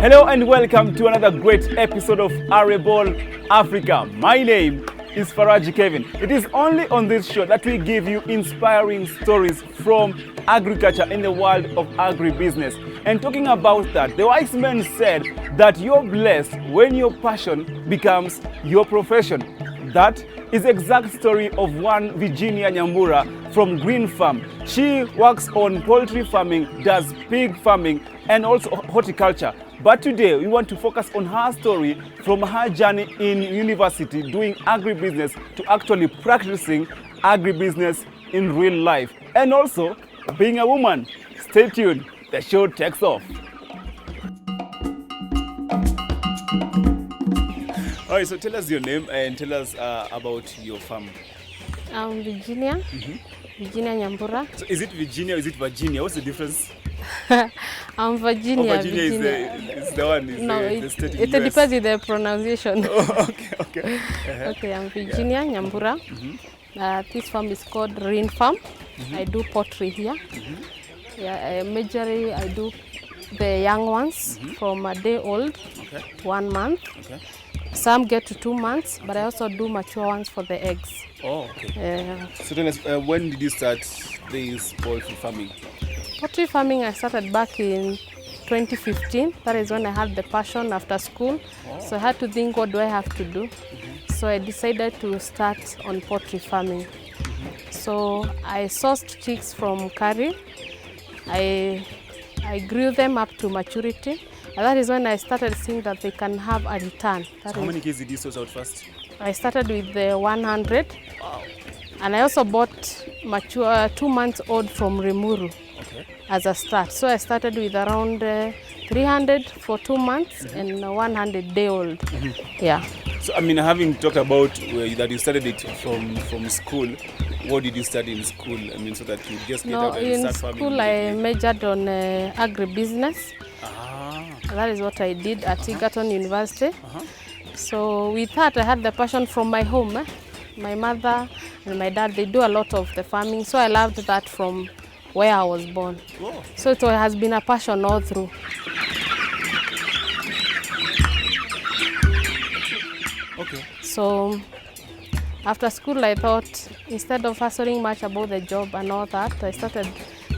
Hello and welcome to another great episode of Arable Africa. My name is Faraji Kevin. It is only on this show that we give you inspiring stories from agriculture in the world of agribusiness. And talking about that, the wise men said that you're blessed when your passion becomes your profession. That is the exact story of one Virginia Nyambura from Green Farm. She works on poultry farming, does pig farming, and also horticulture. But today we want to focus on her story from her journey in university doing agribusiness to actually practicing agribusiness in real life and also being a woman. Stay tuned, the show takes off. All right, so tell us your name and tell us about your farm. I'm Virginia, Virginia Nyambura. So is it Virginia or is it Virginia? What's the difference? I'm Virginia. Oh, Virginia. Is the one, the state in it US. depends with the pronunciation. Oh, okay. Okay, I'm Virginia Nyambura. This farm is called Green Farm. I do poultry here. Majorly I do the young ones from a day old to 1 month. Some get to 2 months, but I also do mature ones for the eggs. Oh, okay. So tell us, when did you start this poultry farming? Poultry farming I started back in 2015. That is when I had the passion after school. So I had to think, what do I have to do? So I decided to start on poultry farming. So I sourced chicks from Kari. I grew them up to maturity. And that is when I started seeing that they can have a return. So how many kids did you source out first? I started with the 100. Wow. And I also bought mature 2 months old from Rimuru as a start. So I started with around 300 for 2 months and 100 day old. Yeah. So I mean, having talked about that you studied it from school, what did you study in school? I mean, so that you just get out and start farming? In school I majored on agri-business. That is what I did at Egerton University. So with that I had the passion from my home. My mother and my dad, they do a lot of the farming, so I loved that from where I was born. Whoa. So it has been a passion all through. Okay. So after school I thought, instead of hustling much about the job and all that, I started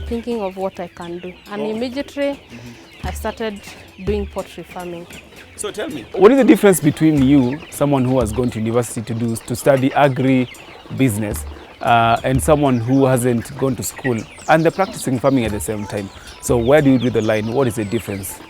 thinking of what I can do. And immediately I started doing poultry farming. So tell me, what is the difference between you, someone who has gone to university to study agri-business, and someone who hasn't gone to school and they're practicing farming at the same time? So where do you do the line? What is the difference?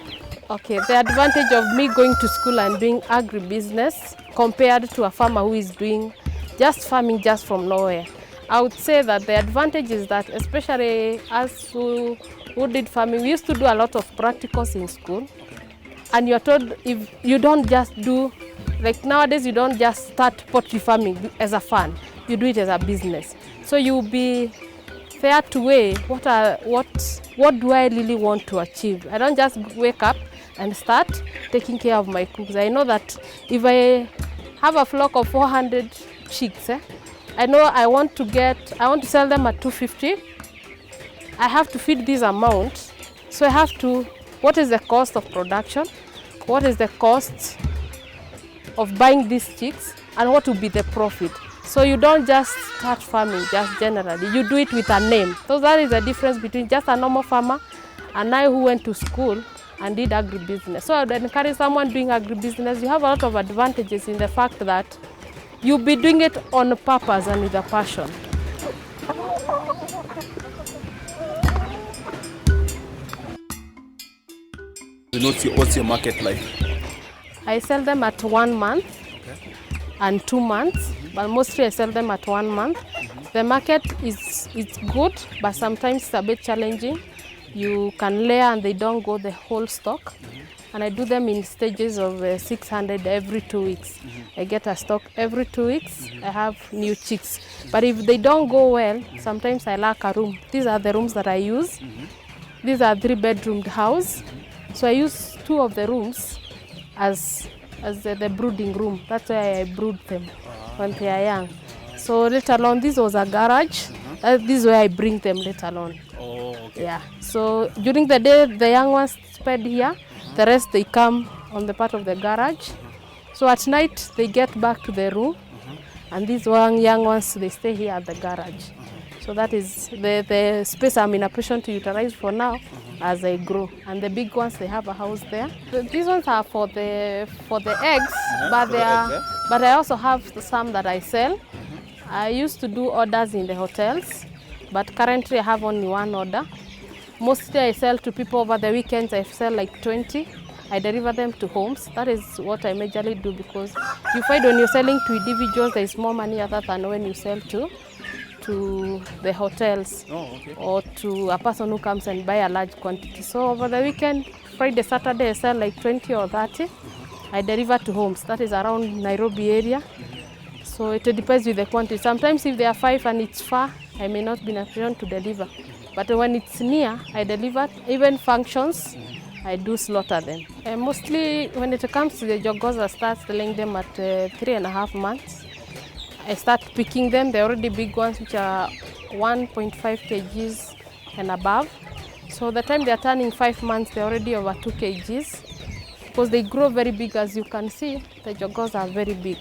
Okay, the advantage of me going to school and doing agri-business compared to a farmer who is doing just farming just from nowhere, I would say that the advantage is that, especially us who did farming, we used to do a lot of practicals in school. And you're told, if you don't just do, like nowadays you don't just start poultry farming as a fun, you do it as a business. So you'll be fair to weigh what do I really want to achieve. I don't just wake up and start taking care of my cooks. I know that if I have a flock of 400 chicks, I know I want to sell them at 250. I have to feed this amount. So I have to, what is the cost of production? What is the cost of buying these chicks? And what will be the profit? So you don't just start farming just generally. You do it with a name. So that is the difference between just a normal farmer and I who went to school and did agribusiness. So I would encourage someone doing agribusiness. You have a lot of advantages in the fact that you'll be doing it on purpose and with a passion. What's your market like? I sell them at 1 month and 2 months, but mostly I sell them at 1 month. The market is good, but sometimes it's a bit challenging. You can layer and they don't go the whole stock. And I do them in stages of 600 every 2 weeks. I get a stock every 2 weeks. I have new chicks. But if they don't go well, sometimes I lack a room. These are the rooms that I use. These are 3-bedroomed house. So I use 2 of the rooms as the brooding room. That's why I brood them when they are young. So later on, this was a garage. This is where I bring them later on. Oh, okay. Yeah. So during the day, the young ones spend here. The rest they come on the part of the garage. So at night they get back to the room, and these young ones, they stay here at the garage. So that is the space I'm in a position to utilize for now as they grow. And the big ones, they have a house there. These ones are for the eggs, but I also have some that I sell. I used to do orders in the hotels, but currently I have only one order. Mostly I sell to people over the weekends. I sell like 20. I deliver them to homes. That is what I majorly do, because you find when you're selling to individuals, there is more money other than when you sell to the hotels or to a person who comes and buy a large quantity. So over the weekend, Friday, Saturday, I sell like 20 or 30. I deliver to homes. That is around Nairobi area. So it depends with the quantity. Sometimes if there are 5 and it's far, I may not be in a position to deliver. But when it's near, I deliver. Even functions, I do slaughter them. Mostly when it comes to the jogos, I start selling them at 3.5 months. I start picking them. They're already big ones, which are 1.5 kgs and above. So the time they're turning 5 months, they're already over 2 kgs. Because they grow very big, as you can see, the jogos are very big.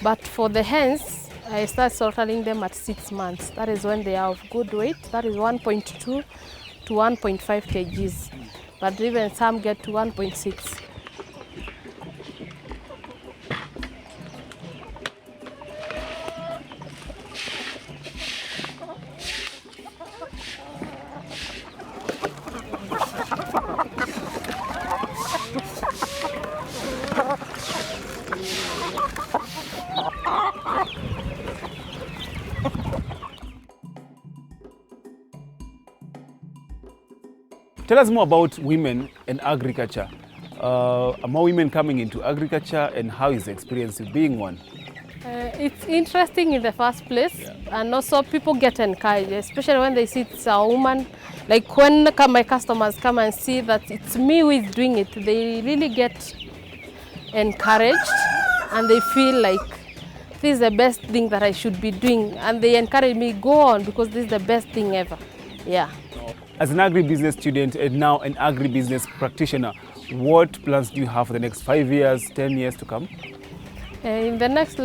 But for the hens, I start slaughtering them at 6 months. That is when they are of good weight. That is 1.2 to 1.5 kgs. But even some get to 1.6. Tell us more about women and agriculture. More women coming into agriculture, and how is the experience of being one? It's interesting in the first place, and also people get encouraged, especially when they see it's a woman. Like when my customers come and see that it's me who is doing it, they really get encouraged, and they feel like this is the best thing that I should be doing, and they encourage me, go on, because this is the best thing ever. Yeah. As an agribusiness student and now an agribusiness practitioner, what plans do you have for the next 5 years, 10 years to come? In the next 2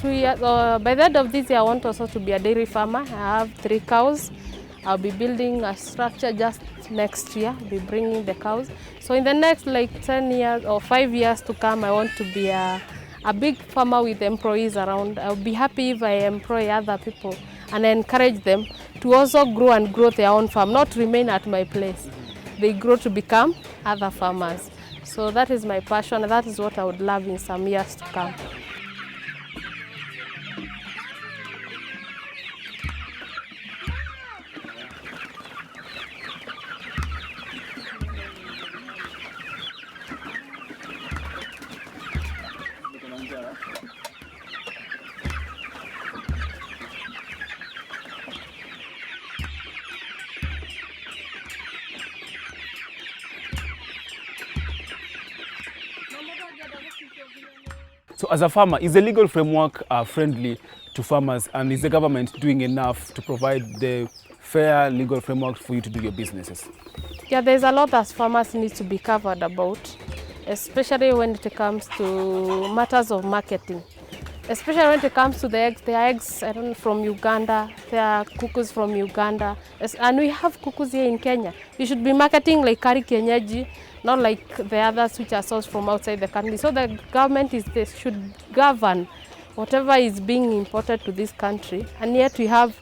years, or by the end of this year, I want also to be a dairy farmer. I have 3 cows. I'll be building a structure just next year. I'll be bringing the cows. So in the next 10 years or 5 years to come, I want to be a big farmer with employees around. I'll be happy if I employ other people and encourage them to also grow and grow their own farm, not remain at my place. They grow to become other farmers. So that is my passion, and that is what I would love in some years to come. So as a farmer, is the legal framework friendly to farmers, and is the government doing enough to provide the fair legal framework for you to do your businesses? Yeah, there's a lot that farmers need to be covered about, especially when it comes to matters of marketing. Especially when it comes to the eggs, there are eggs from Uganda, there are cuckoos from Uganda, and we have cuckoos here in Kenya. We should be marketing like kari kienyeji, not like the others which are sourced from outside the country. So the government should govern whatever is being imported to this country, and yet we have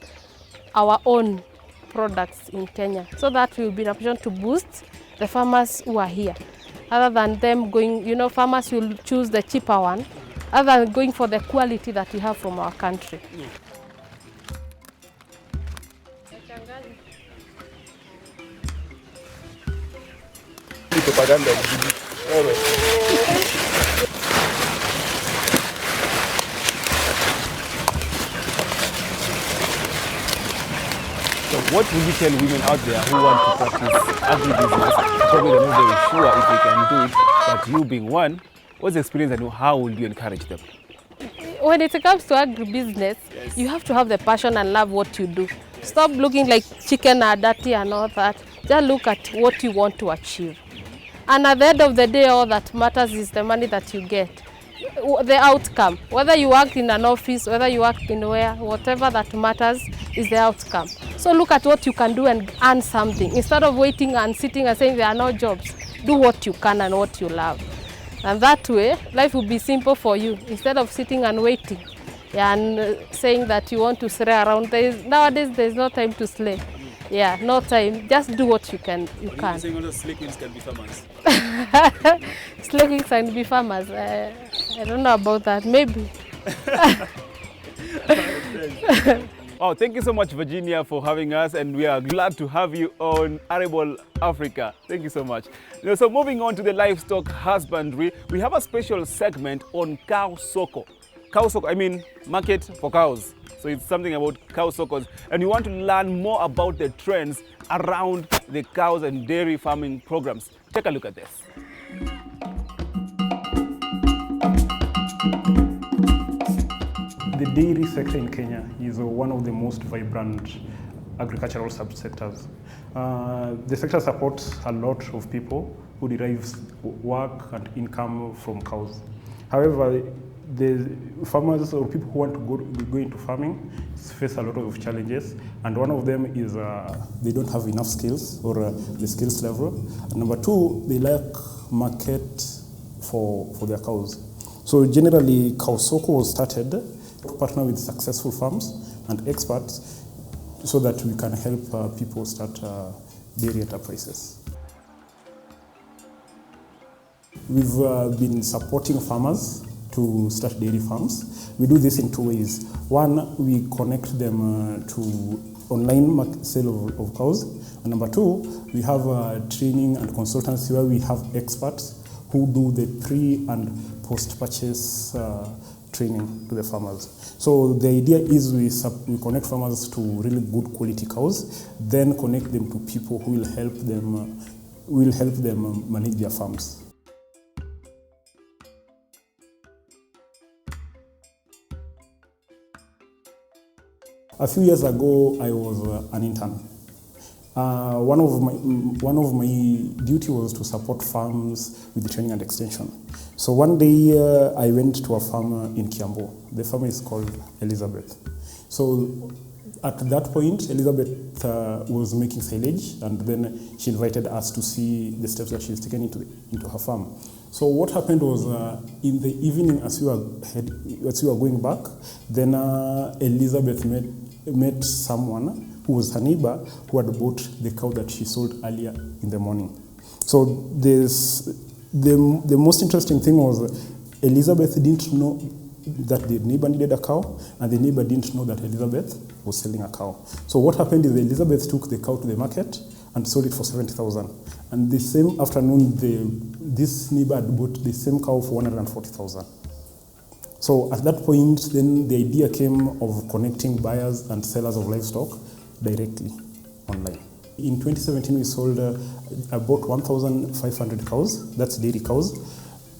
our own products in Kenya, so that we will be in a position to boost the farmers who are here. Other than them going, farmers will choose the cheaper one, other than going for the quality that we have from our country. So what would you tell women out there who want to practice agribusiness? Probably they're not very sure if they can do it, but you being one, what's the experience and how will you encourage them? When it comes to agribusiness, you have to have the passion and love what you do. Stop looking like chicken are dirty and all that. Just look at what you want to achieve. And at the end of the day, all that matters is the money that you get. The outcome, whether you work in an office, whether you work in where, whatever that matters is the outcome. So look at what you can do and earn something. Instead of waiting and sitting and saying there are no jobs, do what you can and what you love. And that way, life will be simple for you. Instead of sitting and waiting and saying that you want to slay around. Nowadays, there's no time to slay. Yeah, no time. Just do what you can. You're saying also slay queens can be farmers? Slay queens can be farmers. I don't know about that. Maybe. Oh, thank you so much, Virginia, for having us, and we are glad to have you on Arable Africa. Thank you so much. So moving on to the livestock husbandry, we have a special segment on cow soko. Cow soko, I mean market for cows. So it's something about cow sokos, and you want to learn more about the trends around the cows and dairy farming programs. Take a look at this. The dairy sector in Kenya is one of the most vibrant agricultural subsectors. The sector supports a lot of people who derive work and income from cows. However, the farmers or people who want to go into farming face a lot of challenges, and one of them is they don't have enough skills or the skills level. And number two, they lack market for their cows. So generally, Cow Soko was started to partner with successful farms and experts so that we can help people start dairy enterprises. We've been supporting farmers to start dairy farms. We do this in two ways. One, we connect them to online sale of cows. And number two, we have training and consultancy where we have experts who do the pre and post-purchase training to the farmers. So the idea is we connect farmers to really good quality cows, then connect them to people who will help them manage their farms. A few years ago, I was an intern. One of my duty was to support farms with training and extension. So one day I went to a farm in Kiambu. The farm is called Elizabeth. So at that point, Elizabeth was making silage, and then she invited us to see the steps that she's taken into her farm. So what happened was in the evening, as we were going back, then Elizabeth met someone who was her neighbor who had bought the cow that she sold earlier in the morning. So the most interesting thing was Elizabeth didn't know that the neighbor needed a cow, and the neighbor didn't know that Elizabeth was selling a cow. So what happened is Elizabeth took the cow to the market and sold it for 70,000. And the same afternoon, this neighbor had bought the same cow for 140,000. So at that point, then the idea came of connecting buyers and sellers of livestock directly online. In 2017, we sold about 1,500 cows. That's dairy cows.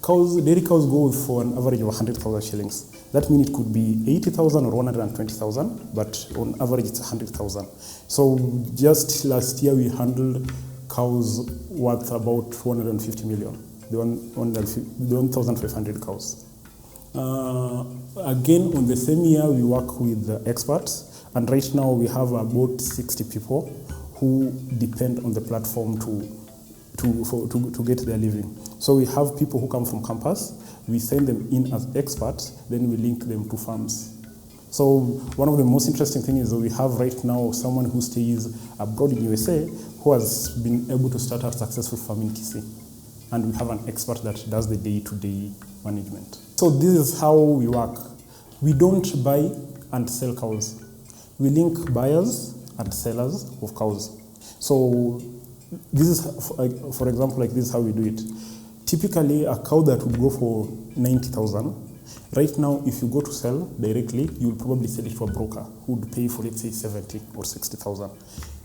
Dairy cows go for an average of 100,000 shillings. That means it could be 80,000 or 120,000, but on average it's 100,000. So just last year we handled cows worth about 250 million, the 1,500 cows. Again, on the same year, we work with experts, and right now we have about 60 people who depend on the platform to get their living. So we have people who come from campus, we send them in as experts, then we link them to farms. So one of the most interesting things is we have right now someone who stays abroad in USA who has been able to start a successful farm in Kisii. And we have an expert that does the day-to-day management. So this is how we work. We don't buy and sell cows. We link buyers and sellers of cows. So this is, for example, like this is how we do it. Typically, a cow that would go for 90,000, right now, if you go to sell directly, you will probably sell it to a broker who would pay for, let's say, 70 or 60,000.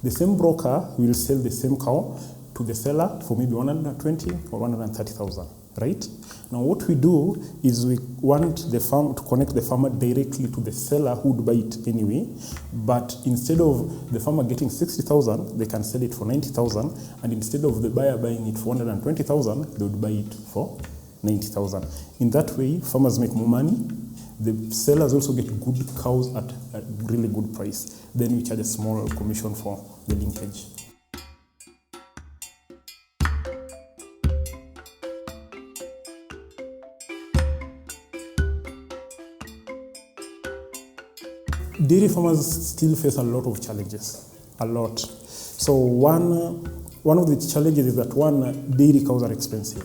The same broker will sell the same cow to the seller for maybe 120 or 130,000. right? Now what we do is we want the farm to connect the farmer directly to the seller who would buy it anyway, but instead of the farmer getting 60,000, they can sell it for 90,000, and instead of the buyer buying it for 120,000, they would buy it for 90,000. In that way, farmers make more money. The sellers also get good cows at a really good price. Then we charge a small commission for the linkage. Dairy farmers still face a lot of challenges, a lot. So one of the challenges is that dairy cows are expensive.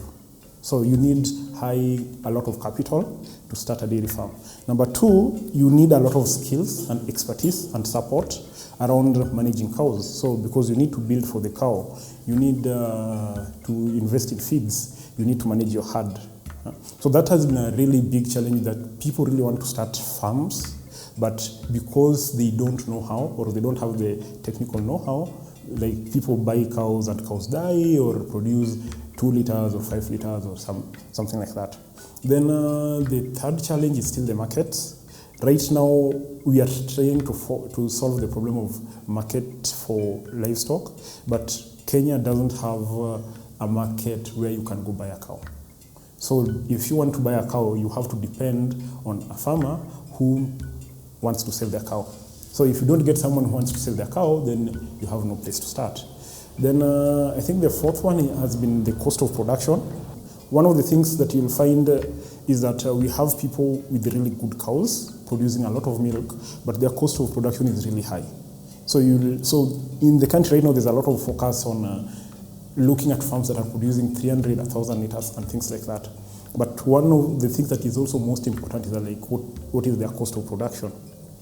So you need a lot of capital to start a dairy farm. Number two, you need a lot of skills and expertise and support around managing cows. So because you need to build for the cow, you need to invest in feeds, you need to manage your herd. So that has been a really big challenge that people really want to start farms, but because they don't know how, or they don't have the technical know-how, like people buy cows and cows die or produce 2 liters or 5 liters or something like that. Then the third challenge is still the markets. Right now, we are trying to solve the problem of market for livestock, but Kenya doesn't have a market where you can go buy a cow. So if you want to buy a cow, you have to depend on a farmer who wants to sell their cow. So if you don't get someone who wants to sell their cow, then you have no place to start. Then I think the fourth one has been the cost of production. One of the things that you'll find is that we have people with really good cows producing a lot of milk, but their cost of production is really high. So in the country right now, there's a lot of focus on looking at farms that are producing 300, 1,000 liters and things like that. But one of the things that is also most important is that, like, what is their cost of production?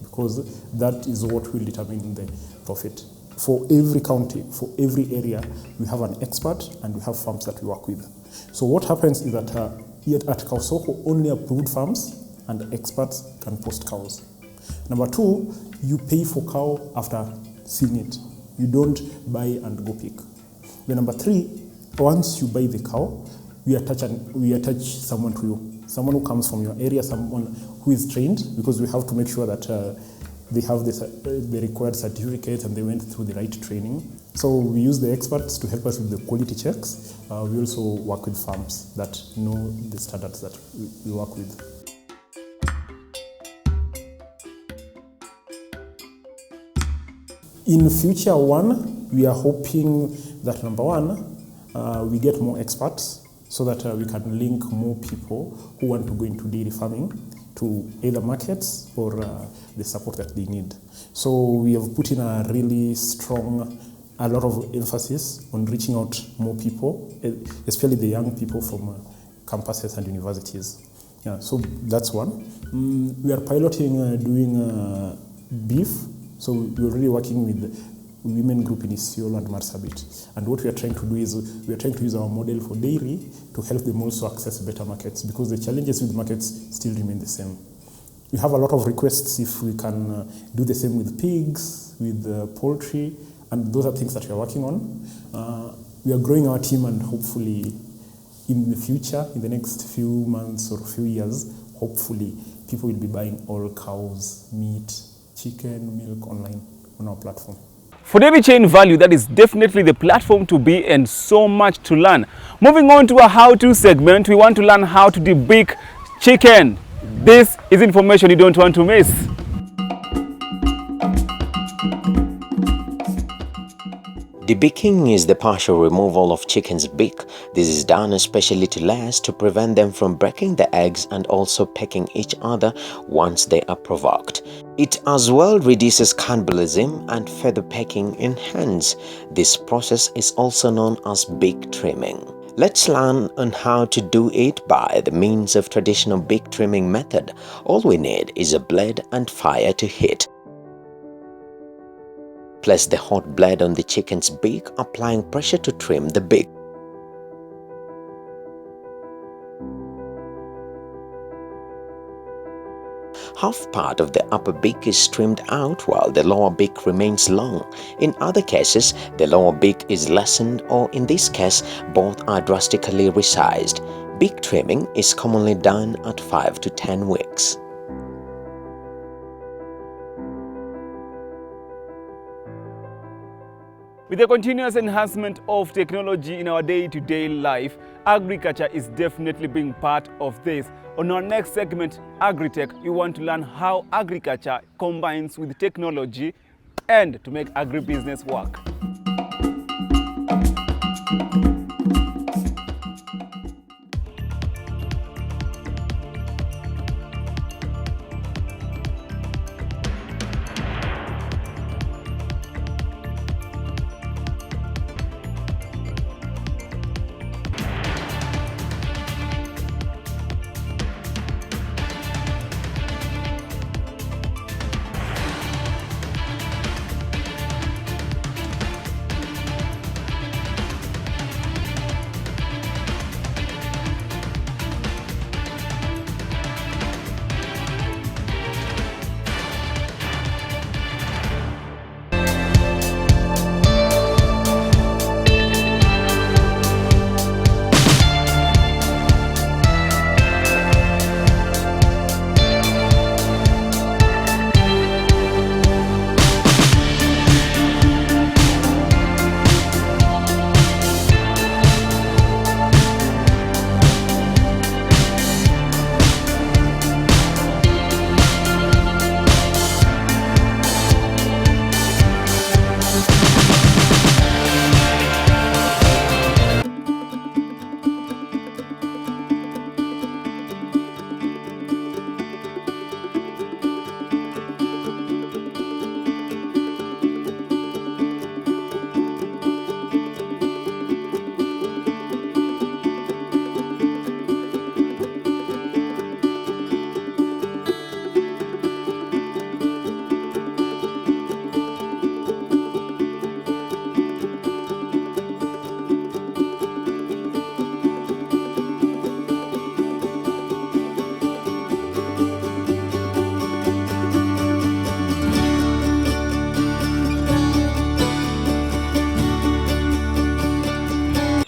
Because that is what will determine the profit. For every county, for every area, we have an expert and we have farms that we work with. So what happens is that yet at Kausoko, only approved farms and experts can post cows. Number two, you pay for cow after seeing it. You don't buy and go pick. Then number three, once you buy the cow, we attach someone to you, someone who comes from your area, someone who is trained, because we have to make sure that they have the required certificates and they went through the right training. So we use the experts to help us with the quality checks. We also work with farms that know the standards that we work with. In future one, we are hoping that number one, we get more experts so that we can link more people who want to go into dairy farming to either markets or the support that they need. So we have put in a really strong, a lot of emphasis on reaching out more people, especially the young people from campuses and universities. Yeah, so that's one. We are piloting doing beef. So we're really working with women group in Isiolo and Marsabit. And what we are trying to do is we are trying to use our model for dairy to help them also access better markets, because the challenges with markets still remain the same. We have a lot of requests if we can do the same with pigs, with poultry, and those are things that we are working on. We are growing our team, and hopefully in the future, in the next few months or few years, hopefully people will be buying all cows, meat, chicken, milk online on our platform. For David Chain Value, that is definitely the platform to be, and so much to learn. Moving on to a how-to segment, we want to learn how to debake chicken. This is information you don't want to miss. Debaking is the partial removal of chicken's beak. This is done especially to layers to prevent them from breaking the eggs and also pecking each other once they are provoked. It as well reduces cannibalism and feather pecking in hens. This process is also known as beak trimming. Let's learn on how to do it by the means of traditional beak trimming method. All we need is a blade and fire to heat. Place the hot blade on the chicken's beak, applying pressure to trim the beak. Half part of the upper beak is trimmed out while the lower beak remains long. In other cases, the lower beak is lessened, or in this case, both are drastically resized. beak trimming is commonly done at 5 to 10 weeks. With the continuous enhancement of technology in our day-to-day life, agriculture is definitely being part of this. On our next segment, Agri-Tech, we want to learn how agriculture combines with technology and to make agribusiness work.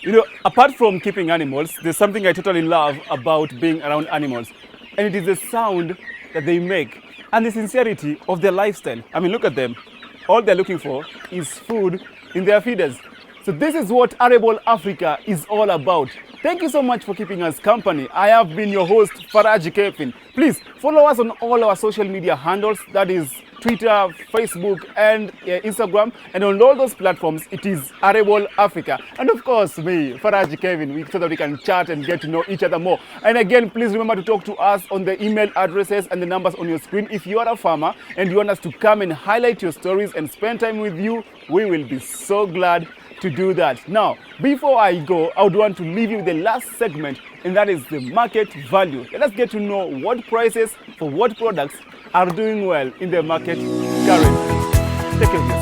You know, apart from keeping animals, there's something I totally love about being around animals. And it is the sound that they make and the sincerity of their lifestyle. I mean, look at them. All they're looking for is food in their feeders. So this is what Arable Africa is all about. Thank you so much for keeping us company. I have been your host, KUtv. Please follow us on all our social media handles. That is Twitter, Facebook, and Instagram. And on all those platforms, it is Arable Africa. And of course, me, KUtv, so that we can chat and get to know each other more. And again, please remember to talk to us on the email addresses and the numbers on your screen. If you are a farmer and you want us to come and highlight your stories and spend time with you, we will be so glad to do that. Now, before I go, I would want to leave you with the last segment, and that is the market value. Let us get to know what prices for what products are doing well in the market currently. Take care.